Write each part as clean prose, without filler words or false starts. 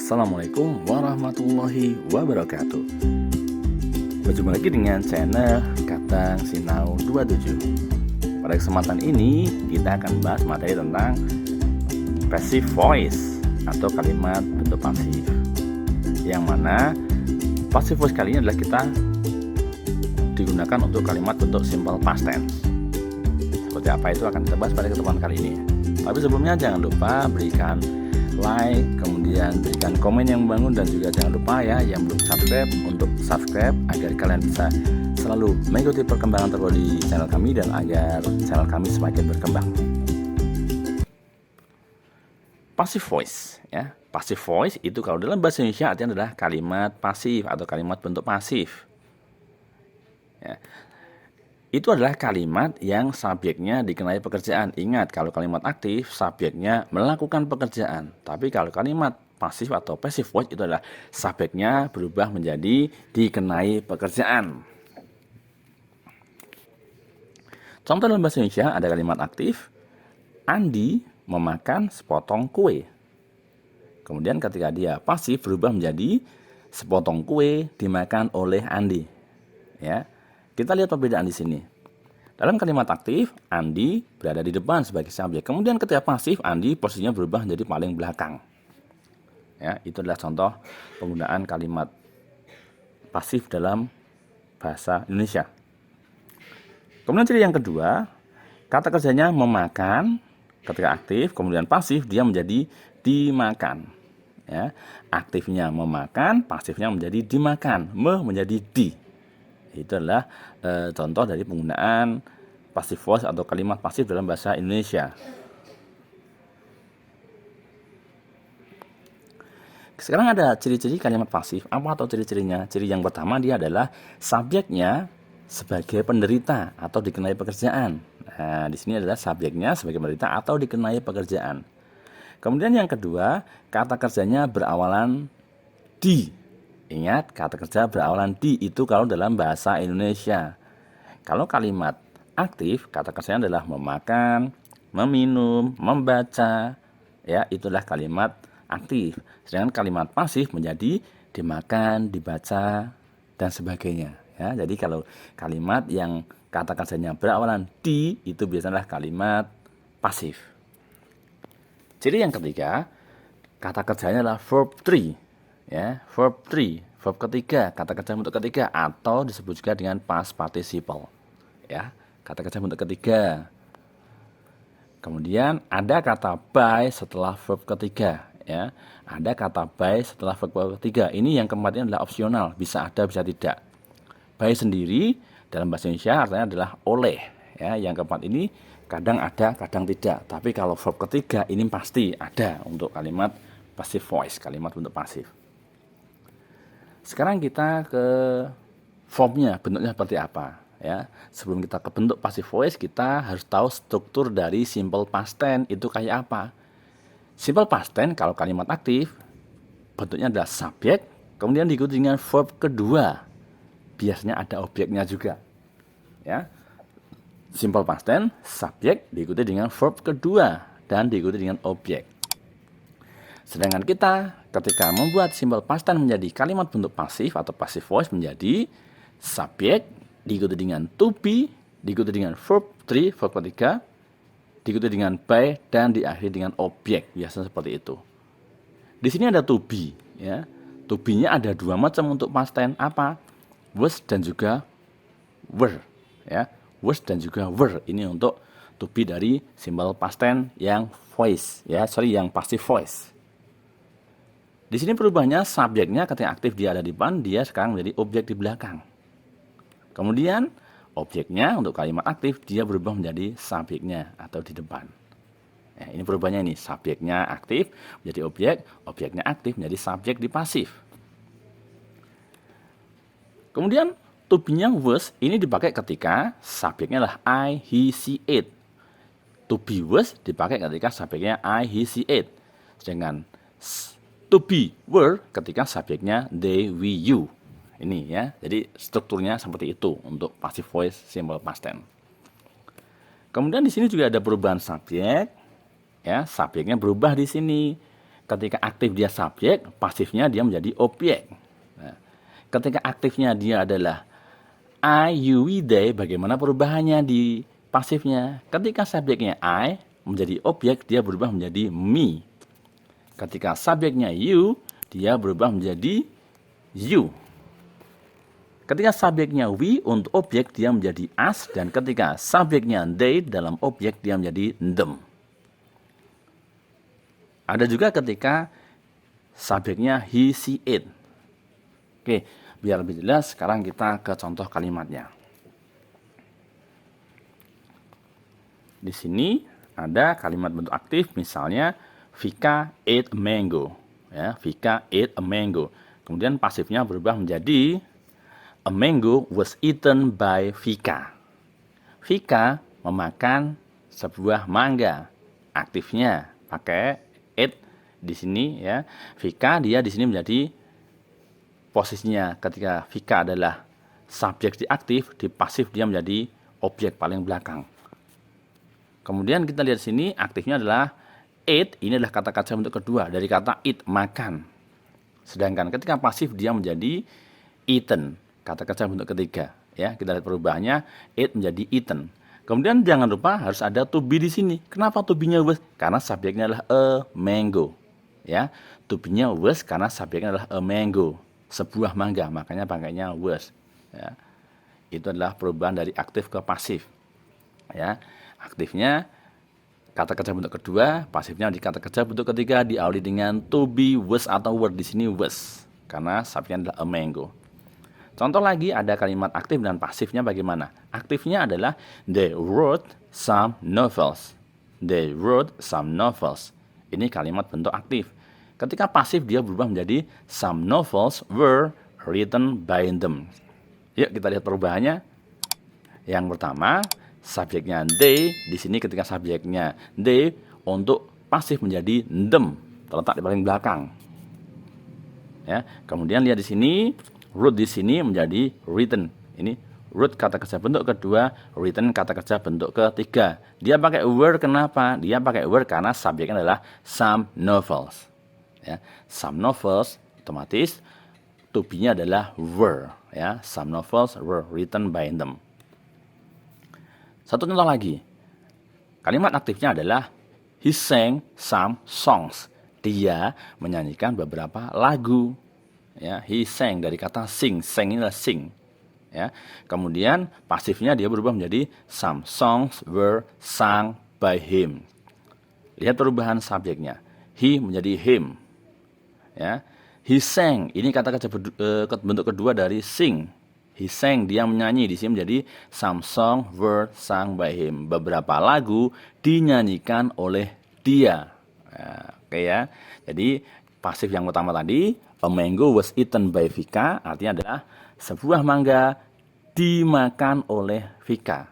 Assalamualaikum warahmatullahi wabarakatuh. Berjumpa lagi dengan channel Kadang Sinau 27. Pada kesempatan ini kita akan bahas materi tentang passive voice atau kalimat bentuk pasif. Yang mana passive voice kali ini adalah kita digunakan untuk kalimat bentuk simple past tense. Seperti apa itu akan kita bahas pada kesempatan kali ini. Tapi sebelumnya jangan lupa berikan like, kemudian berikan komen yang membangun, dan juga jangan lupa ya yang belum subscribe untuk subscribe agar kalian bisa selalu mengikuti perkembangan terbaru di channel kami dan agar channel kami semakin berkembang. Passive voice ya. Passive voice itu kalau dalam bahasa Indonesia artinya adalah kalimat pasif atau kalimat bentuk pasif. Ya. Itu adalah kalimat yang subjeknya dikenai pekerjaan. Ingat, kalau kalimat aktif, subjeknya melakukan pekerjaan. Tapi kalau kalimat pasif atau passive voice itu adalah subjeknya berubah menjadi dikenai pekerjaan. Contoh dalam bahasa Indonesia ada kalimat aktif, Andi memakan sepotong kue. Kemudian ketika dia pasif berubah menjadi sepotong kue dimakan oleh Andi. Ya. Kita lihat perbedaan di sini. Dalam kalimat aktif, Andi berada di depan sebagai subjek. Kemudian ketika pasif, Andi posisinya berubah menjadi paling belakang. Ya, itu adalah contoh penggunaan kalimat pasif dalam bahasa Indonesia. Kemudian ciri yang kedua, kata kerjanya memakan ketika aktif, kemudian pasif dia menjadi dimakan. Ya, aktifnya memakan, pasifnya menjadi dimakan, menjadi di. Itu adalah contoh dari penggunaan passive voice atau kalimat pasif dalam bahasa Indonesia. Sekarang ada ciri-ciri kalimat pasif. Apa atau ciri-cirinya? Ciri yang pertama dia adalah subjeknya sebagai penderita atau dikenai pekerjaan. Nah, di sini adalah subjeknya sebagai penderita atau dikenai pekerjaan. Kemudian yang kedua, kata kerjanya berawalan di. Ingat, kata kerja berawalan di itu kalau dalam bahasa Indonesia. Kalau kalimat aktif, kata kerjanya adalah memakan, meminum, membaca. Ya, itulah kalimat aktif. Sedangkan kalimat pasif menjadi dimakan, dibaca, dan sebagainya. Ya, jadi kalau kalimat yang kata kerjanya berawalan di itu biasanya kalimat pasif. Ciri yang ketiga, kata kerjanya adalah verb 3. Ya, verb 3, verb ketiga, kata kerja bentuk ketiga atau disebut juga dengan past participle. Ya, kata kerja bentuk ketiga. Kemudian ada kata by setelah verb ketiga, ya. Ada kata by setelah verb ketiga. Ini yang keempat ini adalah opsional, bisa ada bisa tidak. By sendiri dalam bahasa Indonesia artinya adalah oleh, ya. Yang keempat ini kadang ada, kadang tidak. Tapi kalau verb ketiga ini pasti ada untuk kalimat passive voice, kalimat bentuk pasif. Sekarang kita ke formnya, bentuknya seperti apa. Ya, sebelum kita ke bentuk passive voice, kita harus tahu struktur dari simple past tense itu kayak apa. Simple past tense kalau kalimat aktif, bentuknya adalah subjek, kemudian diikuti dengan verb kedua. Biasanya ada objeknya juga. Ya, simple past tense, subjek diikuti dengan verb kedua dan diikuti dengan objek. Sedangkan kita ketika membuat simple past tense menjadi kalimat bentuk pasif atau passive voice menjadi subjek diikuti dengan to be, diikuti dengan verb 3, verb ketiga, diikuti dengan by dan diakhiri dengan objek. Biasanya seperti itu. Di sini ada to be, ya. To be-nya ada dua macam untuk past tense, apa? Was dan juga were, ya. Was dan juga were. Ini untuk to be dari simple past tense yang voice, ya. Yang passive voice. Di sini perubahannya subjeknya ketika aktif dia ada di depan, dia sekarang menjadi objek di belakang. Kemudian objeknya untuk kalimat aktif dia berubah menjadi subjeknya atau di depan. Ya, ini perubahannya ini, subjeknya aktif menjadi objek, objeknya aktif menjadi subjek di pasif. Kemudian to be-nya was ini dipakai ketika subjeknya adalah I, he, she, it. To be was dipakai ketika subjeknya I, he, she, it. Sedangkan to be were ketika subjeknya they, we, you. Ini ya. Jadi strukturnya seperti itu untuk passive voice simple past tense. Kemudian di sini juga ada perubahan subjek. Ya, subjeknya berubah di sini. Ketika aktif dia subjek, pasifnya dia menjadi objek. Nah, ketika aktifnya dia adalah I, you, we, they, bagaimana perubahannya di pasifnya? Ketika subjeknya I menjadi objek, dia berubah menjadi me. Ketika subjeknya you, dia berubah menjadi you. Ketika subjeknya we untuk objek, dia menjadi us. Dan ketika subjeknya they dalam objek, dia menjadi them. Ada juga ketika subjeknya he, she, it. Oke, biar lebih jelas, sekarang kita ke contoh kalimatnya. Di sini ada kalimat bentuk aktif, misalnya Vika ate a mango. Ya, Vika ate a mango. Kemudian pasifnya berubah menjadi a mango was eaten by Vika. Vika memakan sebuah mangga. Aktifnya pakai it di sini ya. Vika dia di sini menjadi posisinya ketika Vika adalah subjek di aktif, di pasif dia menjadi objek paling belakang. Kemudian kita lihat sini aktifnya adalah eat, ini adalah kata kerja bentuk kedua dari kata eat, makan. Sedangkan ketika pasif dia menjadi eaten, kata kerja bentuk ketiga. Ya, kita lihat perubahannya, eat menjadi eaten. Kemudian jangan lupa harus ada to be di sini. Kenapa to be-nya was? Karena subjeknya adalah a mango. Ya, to be-nya was karena subjeknya adalah a mango, sebuah mangga, makanya pakainya was. Ya. Itu adalah perubahan dari aktif ke pasif. Ya, aktifnya kata kerja bentuk kedua, pasifnya di kata kerja bentuk ketiga diawali dengan to be, was atau were, di sini was karena subjeknya adalah a mango. Contoh lagi ada kalimat aktif dan pasifnya bagaimana? Aktifnya adalah they wrote some novels. They wrote some novels. Ini kalimat bentuk aktif. Ketika pasif dia berubah menjadi some novels were written by them. Yuk kita lihat perubahannya. Yang pertama, subjeknya they, di sini ketika subjeknya they untuk pasif menjadi them, terletak di paling belakang. Ya, kemudian lihat di sini root di sini menjadi written. Ini root kata kerja bentuk kedua, written kata kerja bentuk ketiga. Dia pakai were kenapa? Dia pakai were karena subjeknya adalah some novels. Ya, some novels otomatis to be-nya adalah were. Ya, some novels were written by them. Satu contoh lagi. Kalimat aktifnya adalah he sang some songs. Dia menyanyikan beberapa lagu. Ya, he sang dari kata sing, sang ini adalah sing. Ya, kemudian pasifnya dia berubah menjadi some songs were sung by him. Lihat perubahan subjeknya. He menjadi him. Ya, he sang ini kata kerja bentuk kedua dari sing. He sang dia menyanyi, di sini menjadi some songs were sung by him. Beberapa lagu dinyanyikan oleh dia. Ya, oke ya. Jadi pasif yang pertama tadi, a mango was eaten by Vika, artinya adalah sebuah mangga dimakan oleh Vika.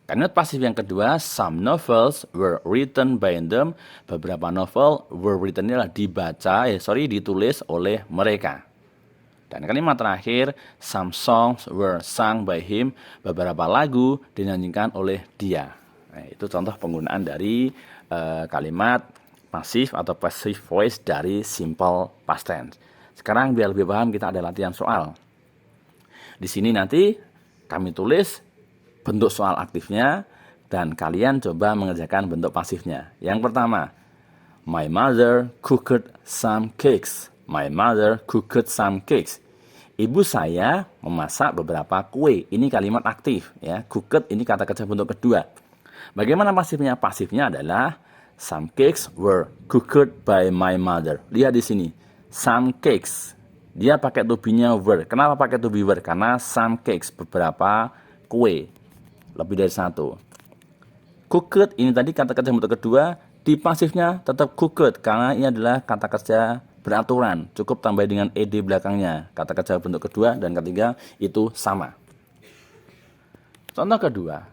Kalimat pasif yang kedua, some novels were written by them. Beberapa novel were written adalah ditulis oleh mereka. Dan kalimat terakhir, some songs were sung by him. Beberapa lagu dinyanyikan oleh dia. Nah, itu contoh penggunaan dari kalimat pasif atau passive voice dari simple past tense. Sekarang biar lebih paham kita ada latihan soal. Di sini nanti kami tulis bentuk soal aktifnya dan kalian coba mengerjakan bentuk pasifnya. Yang pertama, my mother cooked some cakes. My mother cooked some cakes. Ibu saya memasak beberapa kue. Ini kalimat aktif ya. Cooked ini kata kerja bentuk kedua. Bagaimana pasifnya? Pasifnya adalah some cakes were cooked by my mother. Lihat di sini. Some cakes. Dia pakai to be-nya were. Kenapa pakai to be were? Karena some cakes, beberapa kue. Lebih dari satu. Cooked ini tadi kata kerja bentuk kedua. Di pasifnya tetap cooked karena ini adalah kata kerja beraturan. Cukup tambah dengan ed belakangnya. Kata kerja bentuk kedua dan ketiga itu sama. Contoh kedua.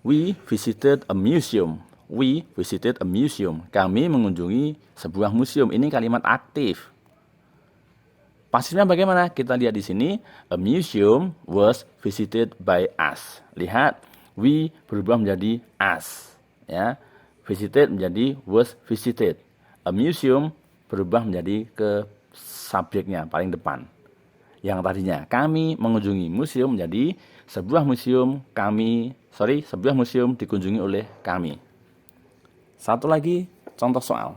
We visited a museum. We visited a museum. Kami mengunjungi sebuah museum. Ini kalimat aktif. Pasifnya bagaimana? Kita lihat di sini. A museum was visited by us. Lihat, we berubah menjadi us. Ya, visited menjadi was visited. A museum berubah menjadi ke subjeknya paling depan. Yang tadinya kami mengunjungi museum menjadi sebuah museum dikunjungi oleh kami. Satu lagi contoh soal.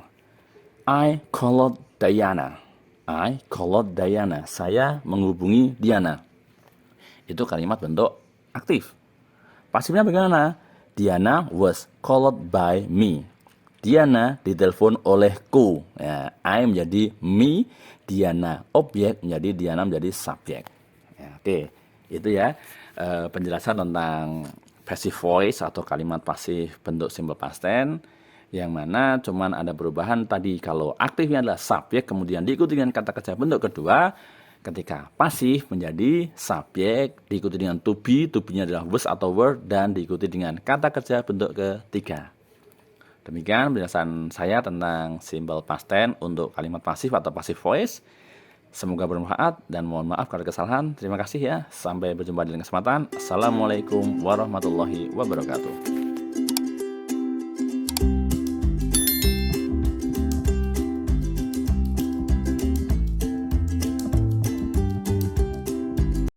I called Diana. Saya menghubungi Diana. Itu kalimat bentuk aktif. Pasifnya bagaimana? Diana was called by me. Diana ditelepon olehku. Ya, I menjadi me, Diana objek, menjadi Diana menjadi subjek. Ya, oke, itu ya penjelasan tentang passive voice atau kalimat pasif bentuk simple past tense, yang mana cuman ada perubahan tadi. Kalau aktifnya adalah subjek kemudian diikuti dengan kata kerja bentuk kedua, ketika pasif menjadi subjek diikuti dengan to be-nya adalah was atau were, dan diikuti dengan kata kerja bentuk ketiga. Demikian penjelasan saya tentang simple past tense untuk kalimat pasif atau passive voice. Semoga bermanfaat dan mohon maaf kalau ada kesalahan. Terima kasih ya. Sampai berjumpa di lain kesempatan. Assalamualaikum warahmatullahi wabarakatuh.